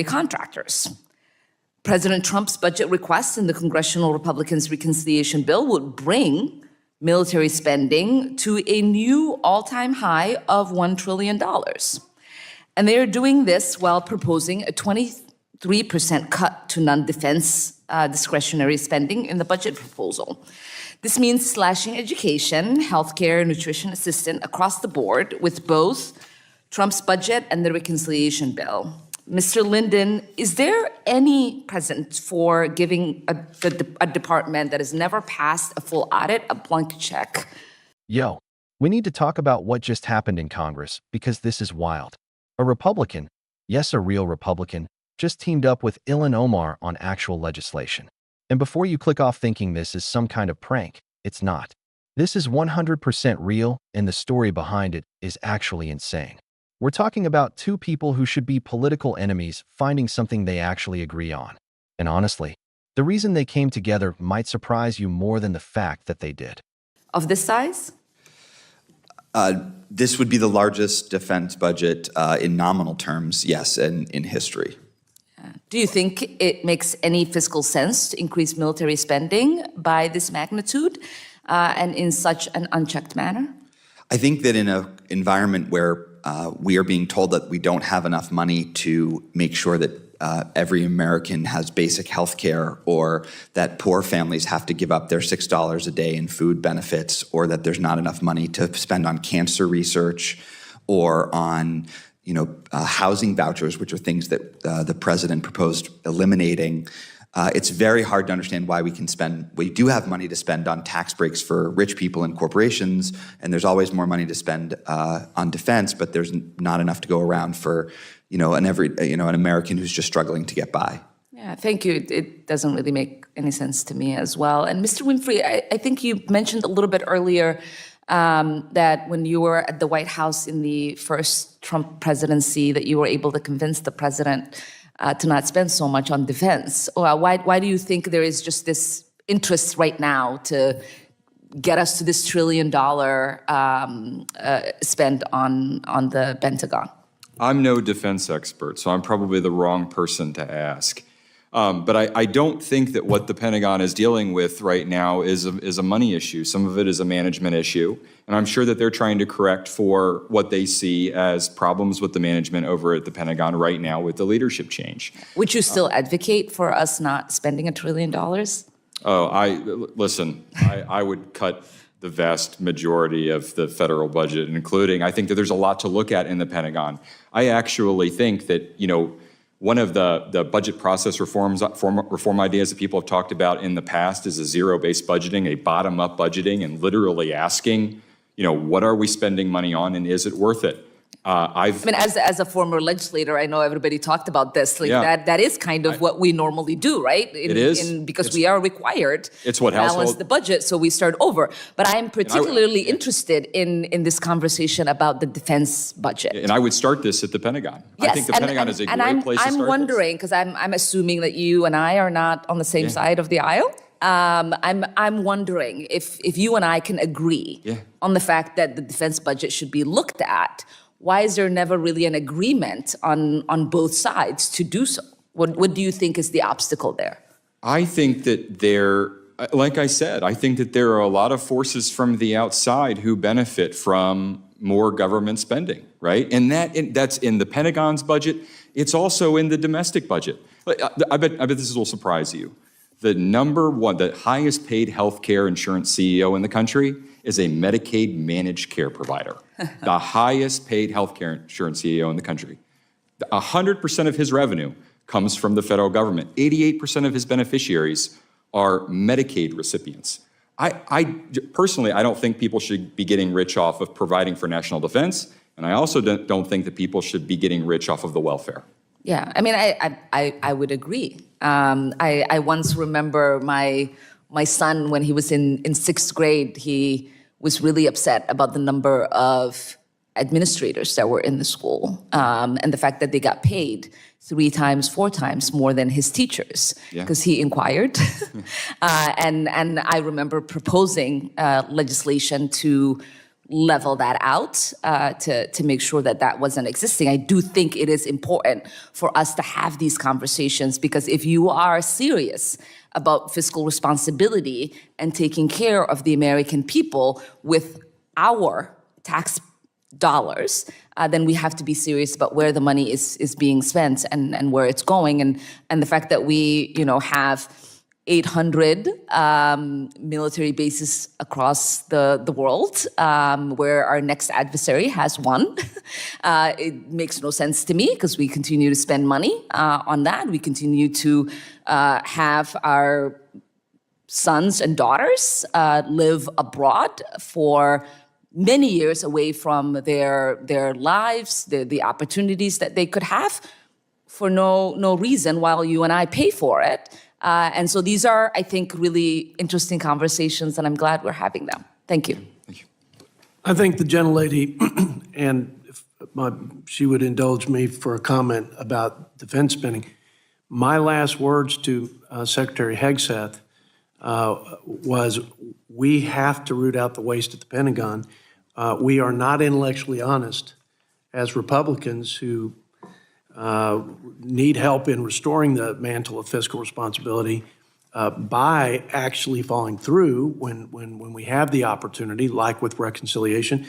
contractors. President Trump's budget request in the Congressional Republicans' reconciliation bill would bring military spending to a new all-time high of $1 trillion. And they're doing this while proposing a 23% cut to non-defense discretionary spending in the budget proposal. This means slashing education, healthcare, nutrition assistance across the board with both Trump's budget and the reconciliation bill. Mr. Linden, is there any precedent for giving a department that has never passed a full audit a blank check? Yo, we need to talk about what just happened in Congress because this is wild. A Republican, yes, a real Republican, just teamed up with Ilhan Omar on actual legislation. And before you click off thinking this is some kind of prank, it's not. This is 100% real, and the story behind it is actually insane. We're talking about two people who should be political enemies finding something they actually agree on. And honestly, the reason they came together might surprise you more than the fact that they did. Of this size? This would be the largest defense budget in nominal terms, yes, in history. Do you think it makes any fiscal sense to increase military spending by this magnitude and in such an unchecked manner? I think that in an environment where we are being told that we don't have enough money to make sure that every American has basic health care, or that poor families have to give up their $6 a day in food benefits, or that there's not enough money to spend on cancer research or on housing vouchers, which are things that the president proposed eliminating. It's very hard to understand why we do have money to spend on tax breaks for rich people and corporations, and there's always more money to spend on defense, but there's not enough to go around for an American who's just struggling to get by. Yeah, thank you. It doesn't really make any sense to me as well. And Mr. Winfrey, I think you mentioned a little bit earlier that when you were at the White House in the first Trump presidency, that you were able to convince the president to not spend so much on defense. Why do you think there is just this interest right now to get us to this $1 trillion spend on the Pentagon? I'm no defense expert, so I'm probably the wrong person to ask. But I don't think that what the Pentagon is dealing with right now is a money issue. Some of it is a management issue. And I'm sure that they're trying to correct for what they see as problems with the management over at the Pentagon right now with the leadership change. Would you still advocate for us not spending $1 trillion? Listen, I would cut the vast majority of the federal budget, including, I think that there's a lot to look at in the Pentagon. I actually think that, one of the budget process reform ideas that people have talked about in the past is a zero-based budgeting, a bottom-up budgeting, and literally asking, what are we spending money on and is it worth it? As a former legislator, I know everybody talked about this. That is kind of what we normally do, right? It is. Because we are required to balance the budget, so we start over. But I'm particularly interested in this conversation about the defense budget. And I would start this at the Pentagon. Yes, I think the Pentagon is a great place to start. I'm wondering, because I'm assuming that you and I are not on the same side of the aisle. I'm wondering if you and I can agree on the fact that the defense budget should be looked at. Why is there never really an agreement on both sides to do so? What do you think is the obstacle there? I think that like I said, I think that there are a lot of forces from the outside who benefit from more government spending, right? And that's in the Pentagon's budget. It's also in the domestic budget. I bet this will surprise you. The highest paid healthcare insurance CEO in the country is a Medicaid managed care provider. The highest paid healthcare insurance CEO in the country. 100% of his revenue comes from the federal government. 88% of his beneficiaries are Medicaid recipients. Personally, I don't think people should be getting rich off of providing for national defense, and I also don't think that people should be getting rich off of the welfare. Yeah, I would agree. I once remember my son, when he was in sixth grade, he was really upset about the number of administrators that were in the school and the fact that they got paid 3 times, 4 times more than his teachers, because he inquired. And I remember proposing legislation to level that out to make sure that that wasn't existing. I do think it is important for us to have these conversations, because if you are serious about fiscal responsibility and taking care of the American people with our tax dollars, then we have to be serious about where the money is being spent and where it's going. And the fact that we, have 800 military bases across the world, where our next adversary has one. It makes no sense to me, because we continue to spend money on that. We continue to have our sons and daughters live abroad for many years away from their lives, the opportunities that they could have for no reason, while you and I pay for it. And so these are, I think, really interesting conversations, and I'm glad we're having them. Thank you. I think the gentlelady, and if she would indulge me for a comment about defense spending, my last words to Secretary Hegseth was, we have to root out the waste at the Pentagon. We are not intellectually honest as Republicans who need help in restoring the mantle of fiscal responsibility by actually following through when we have the opportunity, like with reconciliation.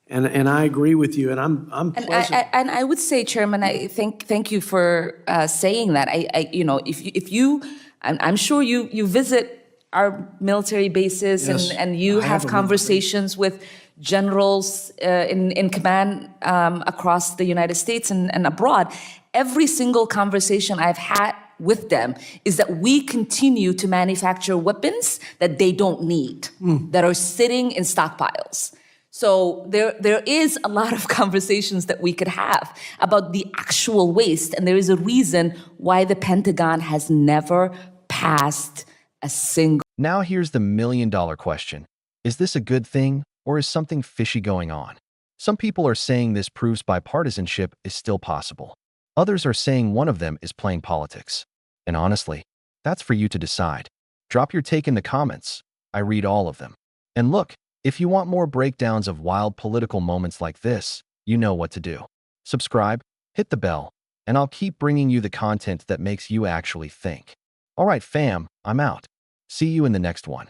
And I agree with you, and I'm pleasant. And I would say, Chairman, I thank you for saying that. If you, I'm sure you visit our military bases, Yes, and you I have have a conversations with generals in command across the United States and abroad. Every single conversation I've had with them is that we continue to manufacture weapons that they don't need, that are sitting in stockpiles. So there is a lot of conversations that we could have about the actual waste, and there is a reason why the Pentagon has never passed a single. Now here's the million-dollar question. Is this a good thing, or is something fishy going on? Some people are saying this proves bipartisanship is still possible. Others are saying one of them is playing politics. And honestly, that's for you to decide. Drop your take in the comments. I read all of them. And look, if you want more breakdowns of wild political moments like this, you know what to do. Subscribe, hit the bell, and I'll keep bringing you the content that makes you actually think. All right, fam, I'm out. See you in the next one.